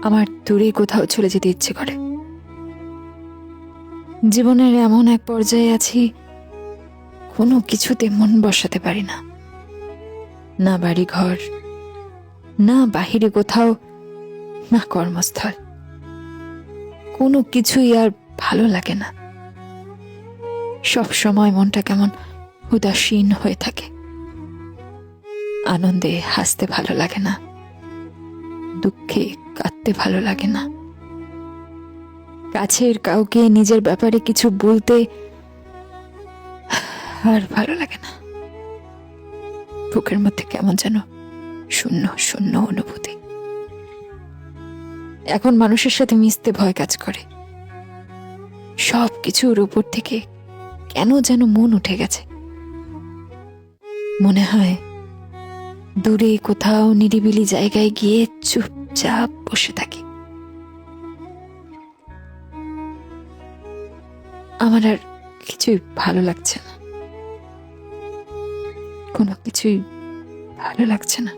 আমার দূরে কোথাও চলে যেতে ইচ্ছে করে। জীবনের এমন এক পর্যায়ে আছি, কোনো কিছুতে মন বসাতে পারি না। না বাড়ি ঘর, না বাহিরে কোথাও, না কর্মস্থল, কোনো কিছুই আর ভালো লাগে না। সব সময় মনটা কেমন উদাসীন হয়ে থাকে। আনন্দে হাসতে ভালো লাগে না, দুঃখে কাঁদতে ভালো লাগে না। কাছের কাউকে নিজের ব্যাপারে কিছু বলতে আর ভালো লাগে না। বুকের মধ্যে কেমন যেন শূন্য শূন্য অনুভূতি। এখন মানুষের সাথে মিশতে ভয় কাজ করে। সব কিছুর উপর থেকে কেন যেন মন উঠে গেছে। মনে হয় দূরে কোথাও নিরিবিলি জায়গায় গিয়ে চুপচাপ বসে থাকি। আমার আর কিছুই ভালো লাগছে না, কোনো কিছুই ভালো লাগছে না।